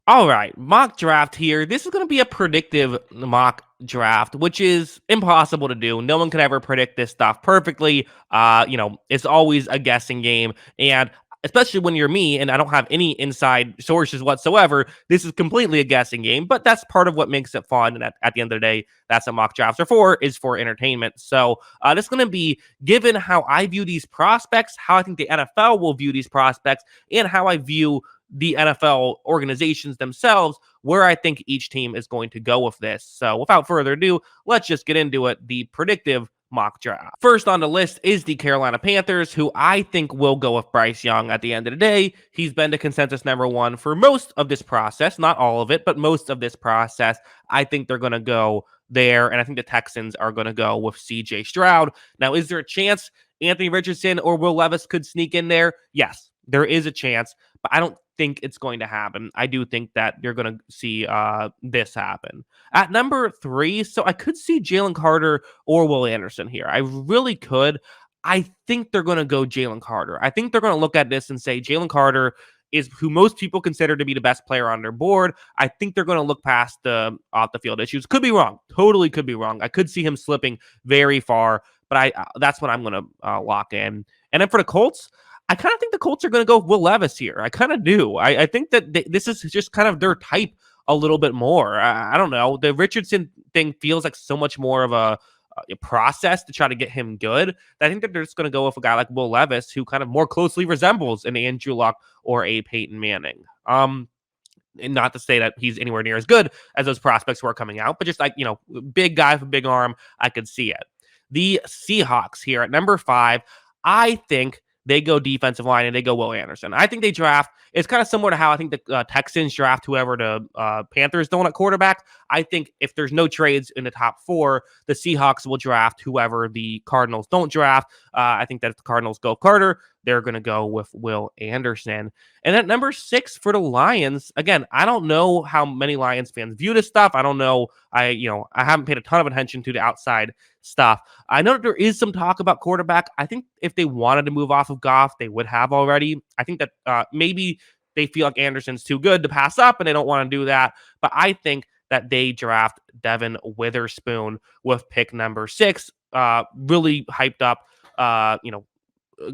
All right, mock draft here. This is going to be a predictive mock draft, which is impossible to do. No one can ever predict this stuff perfectly. It's always a guessing game, and especially when you're me and I don't have any inside sources whatsoever, this is completely a guessing game. But that's part of what makes it fun. And at the end of the day, that's what mock drafts are for, is for entertainment. So this is going to be given how I view these prospects, how I think the NFL will view these prospects, and how I view the NFL organizations themselves, where I think each team is going to go with this. So without further ado, let's just get into it. The predictive mock draft. First on the list is the Carolina Panthers, who I think will go with Bryce Young at the end of the day. He's been the consensus #1 for most of this process, not all of it, but most of this process. I think they're going to go there, and I think the Texans are going to go with CJ Stroud. Now, is there a chance Anthony Richardson or Will Levis could sneak in there? Yes, there is a chance, but I don't think it's going to happen. I do think that you're going to see this happen. At number 3, so I could see Jalen Carter or Will Anderson here. I really could. I think they're going to go Jalen Carter. I think they're going to look at this and say Jalen Carter is who most people consider to be the best player on their board. I think they're going to look past the off the field issues. Could be wrong. Totally could be wrong. I could see him slipping very far, but I that's what I'm going to lock in. And then for the Colts, I kind of think the Colts are going to go Will Levis here. I kind of do. I think that this is just kind of their type a little bit more. I don't know. The Richardson thing feels like so much more of a process to try to get him good. I think that they're just going to go with a guy like Will Levis, who kind of more closely resembles an Andrew Luck or a Peyton Manning. And not to say that he's anywhere near as good as those prospects who are coming out, but just like, big guy with a big arm, I could see it. The Seahawks here at number 5, I think they go defensive line and they go Will Anderson. I think they draft. It's kind of similar to how I think the Texans draft whoever the Panthers don't at quarterback. I think if there's no trades in the top 4, the Seahawks will draft whoever the Cardinals don't draft. I think that if the Cardinals go Carter, they're going to go with Will Anderson. And at number 6 for the Lions, again, I don't know how many Lions fans view this stuff. I don't know. I haven't paid a ton of attention to the outside stuff. I know that there is some talk about quarterback. I think if they wanted to move off of Goff, they would have already. I think that maybe they feel like Anderson's too good to pass up and they don't want to do that. But I think that they draft Devin Witherspoon with pick number 6. Really hyped up,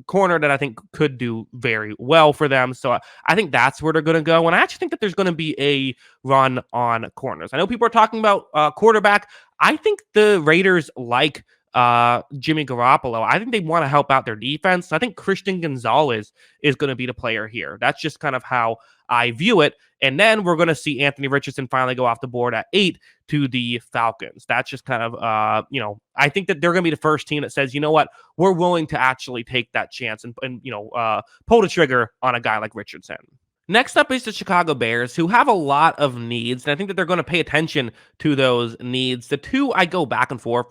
corner that I think could do very well for them. So I think that's where they're going to go. And I actually think that there's going to be a run on corners. I know people are talking about quarterback. I think the Raiders like Jimmy Garoppolo. I think they want to help out their defense. I think Christian Gonzalez is going to be the player here. That's just kind of how I view it. And then we're going to see Anthony Richardson finally go off the board at 8 to the Falcons. That's just kind of, I think that they're going to be the first team that says, you know what, we're willing to actually take that chance and pull the trigger on a guy like Richardson. Next up is the Chicago Bears, who have a lot of needs, and I think that they're going to pay attention to those needs. The two I go back and forth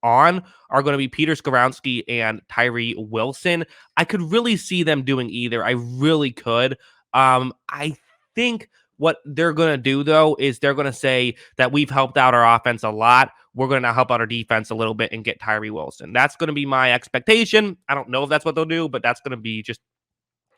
on are going to be Peter Skoronski and Tyree Wilson. I could really see them doing either. I really could. I think what they're going to do, though, is they're going to say that we've helped out our offense a lot. We're going to now help out our defense a little bit and get Tyree Wilson. That's going to be my expectation. I don't know if that's what they'll do, but that's going to be just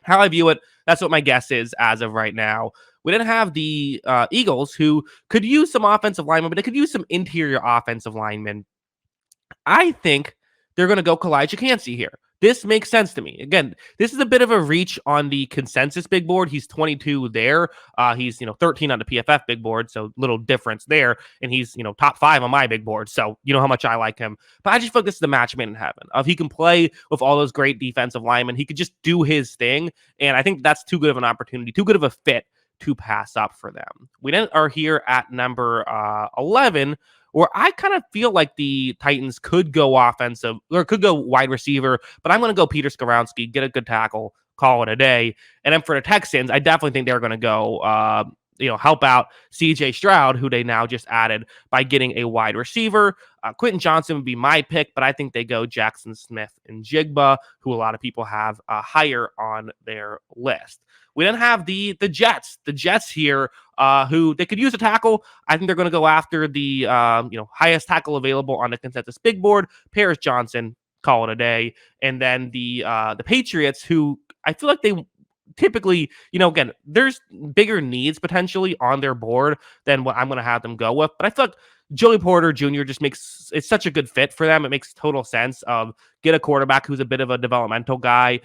how I view it. That's what my guess is as of right now. We didn't have the Eagles, who could use some offensive linemen, but they could use some interior offensive linemen. I think they're going to go Kalijah Kancey here. This makes sense to me. Again, this is a bit of a reach on the consensus big board. He's 22 there. He's 13 on the PFF big board, so little difference there. And he's top 5 on my big board, so you know how much I like him. But I just feel like this is the match made in heaven. If he can play with all those great defensive linemen, he could just do his thing. And I think that's too good of an opportunity, too good of a fit to pass up for them. We then are here at number 11. Where I kind of feel like the Titans could go offensive or could go wide receiver, but I'm going to go Peter Skoronski, get a good tackle, call it a day. And then for the Texans, I definitely think they're going to go, help out CJ Stroud, who they now just added by getting a wide receiver. Quentin Johnson would be my pick, but I think they go Jackson Smith and Jigba, who a lot of people have higher on their list. We then have the Jets. The Jets here, who they could use a tackle. I think they're going to go after the highest tackle available on the consensus big board, Paris Johnson. Call it a day. And then the Patriots, who I feel like they typically, again, there's bigger needs potentially on their board than what I'm going to have them go with. But I feel like Joey Porter Jr. just makes it's such a good fit for them. It makes total sense of get a quarterback who's a bit of a developmental guy,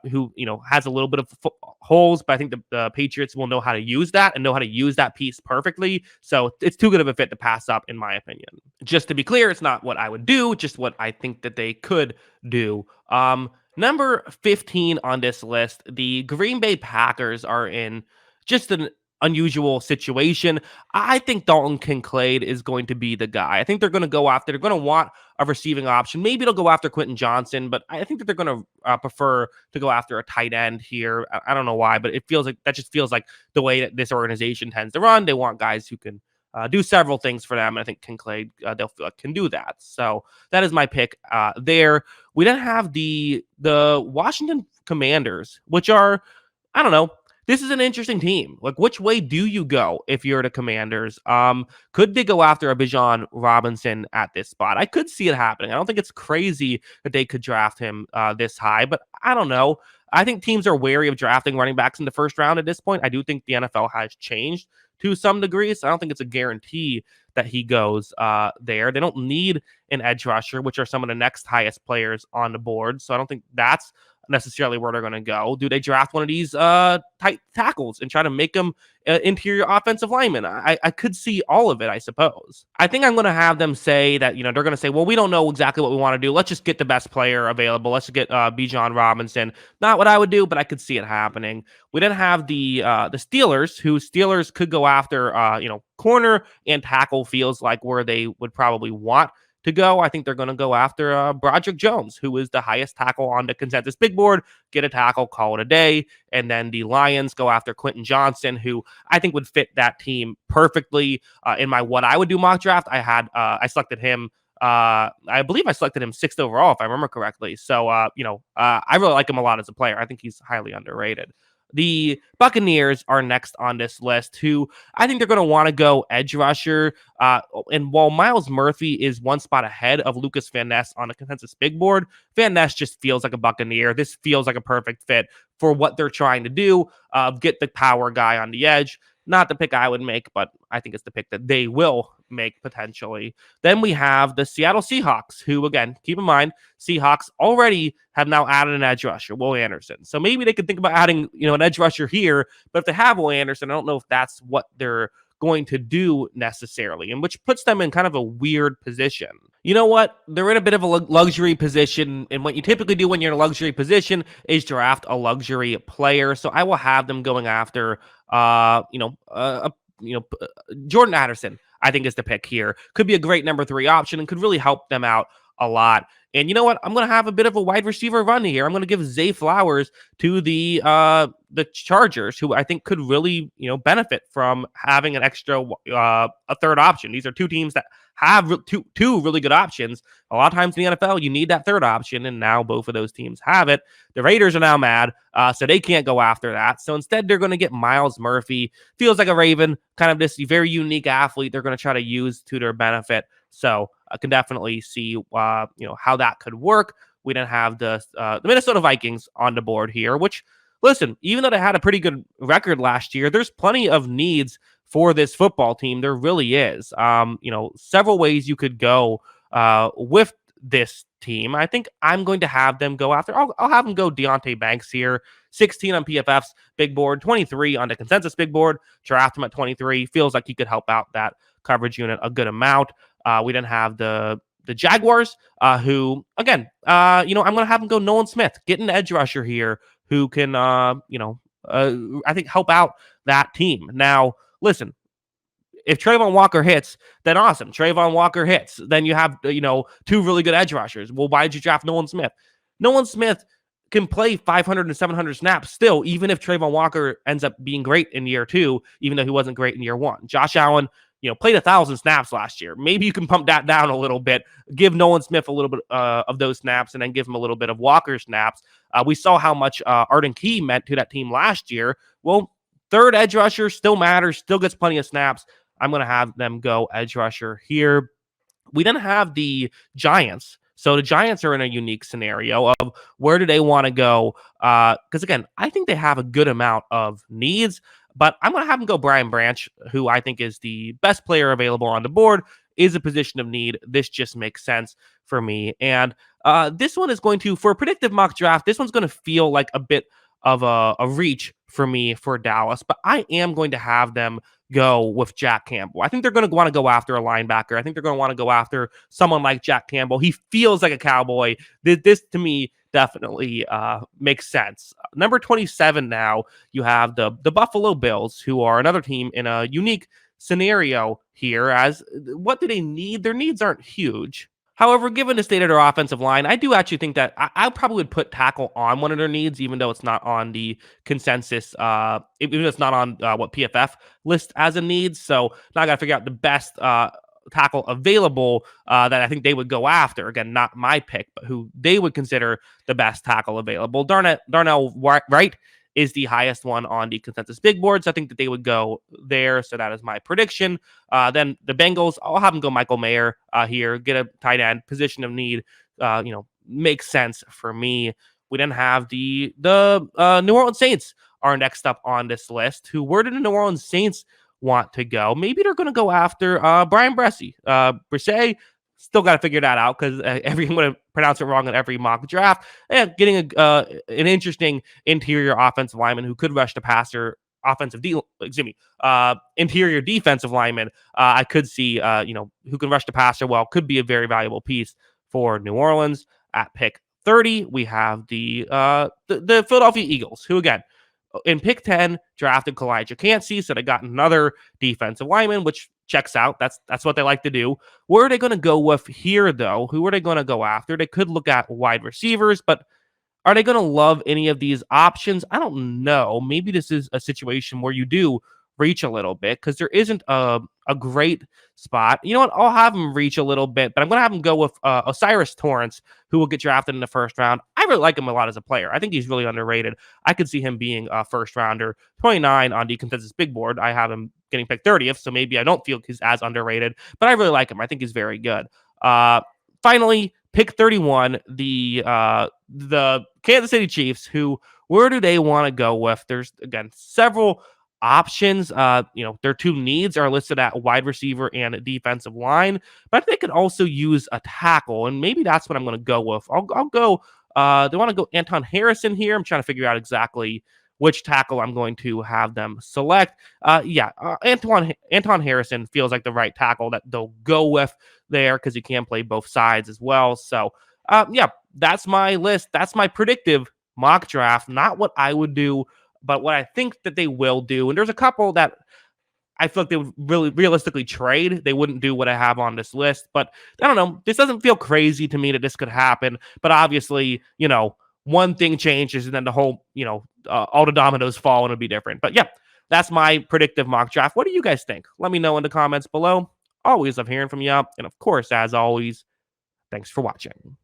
who has a little bit of holes, but I think the Patriots will know how to use that and know how to use that piece perfectly. So it's too good of a fit to pass up, in my opinion. Just to be clear, it's not what I would do, just what I think that they could do. Number 15 on this list, the Green Bay Packers are in just an unusual situation. I think Dalton Kincaid is going to be the guy. I think they're going to want a receiving option. Maybe they'll go after Quentin Johnson, but I think that they're going to prefer to go after a tight end here. I don't know why, but that just feels like the way that this organization tends to run. They want guys who can do several things for them. And I think Kincaid, they'll feel like can do that. So that is my pick there. We then have the Washington Commanders, which are, I don't know. This is an interesting team. Like, which way do you go if you're the Commanders? Could they go after a Bijan Robinson at this spot? I could see it happening. I don't think it's crazy that they could draft him this high, but I don't know. I think teams are wary of drafting running backs in the first round at this point. I do think the NFL has changed to some degree, so I don't think it's a guarantee that he goes there. They don't need an edge rusher, which are some of the next highest players on the board, so I don't think that's necessarily where they're going to go. Do they draft one of these tight tackles and try to make them interior offensive linemen? I could see all of it, I suppose. I think I'm going to have them say that, they're going to say, well, we don't know exactly what we want to do. Let's just get the best player available. Let's get Bijan Robinson. Not what I would do, but I could see it happening. We then have the Steelers, who Steelers could go after, corner and tackle feels like where they would probably want to go. I think they're going to go after Broderick Jones, who is the highest tackle on the consensus big board. Get a tackle, call it a day. And then the Lions go after Quentin Johnson, who I think would fit that team perfectly. In my what I would do mock draft, I selected him. I believe I selected him 6th overall, if I remember correctly. So, I really like him a lot as a player. I think he's highly underrated. The Buccaneers are next on this list, who I think they're going to want to go edge rusher. And while Miles Murphy is one spot ahead of Lucas Van Ness on the consensus big board, Van Ness just feels like a Buccaneer. This feels like a perfect fit for what they're trying to do. Get the power guy on the edge. Not the pick I would make, but I think it's the pick that they will make potentially. Then we have the Seattle Seahawks, who, again, keep in mind, Seahawks already have now added an edge rusher, Will Anderson. So maybe they could think about adding, an edge rusher here. But if they have Will Anderson, I don't know if that's what they're going to do necessarily, and which puts them in kind of a weird position. You know what? They're in a bit of a luxury position, and what you typically do when you're in a luxury position is draft a luxury player. So I will have them going after, Jordan Addison. I think is the pick here. Could be a great number 3 option and could really help them out a lot. And you know what? I'm going to have a bit of a wide receiver run here. I'm going to give Zay Flowers to the Chargers, who I think could really, benefit from having an extra a third option. These are two teams that have two really good options. A lot of times in the NFL, you need that third option, and now both of those teams have it. The Raiders are now mad, so they can't go after that. So instead, they're going to get Miles Murphy. Feels like a Raven, kind of this very unique athlete they're going to try to use to their benefit. So I can definitely see, how that could work. We then have the Minnesota Vikings on the board here, which, listen, even though they had a pretty good record last year, there's plenty of needs for this football team. There really is. Several ways you could go with this team. I think I'm going to have them go after. I'll have them go Deontay Banks here. 16 on PFF's big board, 23 on the consensus big board. Draft him at 23. Feels like he could help out that coverage unit a good amount. We then have the Jaguars, who, again, I'm going to have them go Nolan Smith. Get an edge rusher here who can, I think help out that team. Now, listen, if Trayvon Walker hits, then awesome. Trayvon Walker hits. Then you have, two really good edge rushers. Well, why did you draft Nolan Smith? Nolan Smith can play 500 and 700 snaps still, even if Trayvon Walker ends up being great in year 2, even though he wasn't great in year 1. Josh Allen, played 1,000 snaps last year. Maybe you can pump that down a little bit, give Nolan Smith a little bit of those snaps, and then give him a little bit of Walker snaps. We saw how much Arden Key meant to that team last year. Well, third edge rusher still matters, still gets plenty of snaps. I'm going to have them go edge rusher here. We then have the Giants. So the Giants are in a unique scenario of where do they want to go? Because again, I think they have a good amount of needs, but I'm going to have them go Brian Branch, who I think is the best player available on the board, is a position of need. This just makes sense for me. And this one is going to, for a predictive mock draft, this one's going to feel like a bit of a reach for me for Dallas, but I am going to have them go with Jack Campbell. I think they're going to want to go after a linebacker. I think they're going to want to go after someone like Jack Campbell. He feels like a Cowboy. This to me definitely makes sense. Number 27 now, you have the Buffalo Bills, who are another team in a unique scenario here. As what do they need? Their needs aren't huge. However, given the state of their offensive line, I do actually think that I probably would put tackle on one of their needs, even though it's not on the consensus, even though it's not on what PFF list as a need. So now I got to figure out the best tackle available that I think they would go after. Again, not my pick, but who they would consider the best tackle available. Darnell Wright is the highest one on the consensus big boards. I think that they would go there. So that is my prediction. Then the Bengals, I'll have them go Michael Mayer here, get a tight end position of need. Makes sense for me. We then have the New Orleans Saints are next up on this list. Where did the New Orleans Saints want to go? Maybe they're going to go after Brian Bressie. Bressie, still got to figure that out because everyone's going to pronounce it wrong in every mock draft. And getting an interesting interior offensive lineman who could rush the passer, interior defensive lineman. I could see, who can rush the passer well, could be a very valuable piece for New Orleans. At pick 30, we have the Philadelphia Eagles, who again, in pick 10, drafted Kalijah Cansey, so they got another defensive lineman, which checks out. That's what they like to do. Where are they going to go with here, though? Who are they going to go after? They could look at wide receivers, but are they going to love any of these options? I don't know. Maybe this is a situation where you do reach a little bit because there isn't a great spot. You know what? I'll have him reach a little bit, but I'm going to have him go with Osiris Torrance, who will get drafted in the first round. I really like him a lot as a player. I think he's really underrated. I could see him being a first rounder, 29 on the consensus big board. I have him getting picked 30th, so maybe I don't feel he's as underrated, but I really like him. I think he's very good. Finally, pick 31, the Kansas City Chiefs, where do they want to go with? There's, again, several options. Their two needs are listed at wide receiver and defensive line, but they could also use a tackle, and maybe that's what I'm going to go with. I'll go. They want to go Anton Harrison here. I'm trying to figure out exactly which tackle I'm going to have them select. Anton Harrison feels like the right tackle that they'll go with there because he can play both sides as well. So, that's my list. That's my predictive mock draft. Not what I would do, but what I think that they will do. And there's a couple that I feel like they would really realistically trade. They wouldn't do what I have on this list, but I don't know. This doesn't feel crazy to me that this could happen. But obviously, one thing changes and then the whole, all the dominoes fall and it'll be different. But yeah, that's my predictive mock draft. What do you guys think? Let me know in the comments below. Always love hearing from you. And of course, as always, thanks for watching.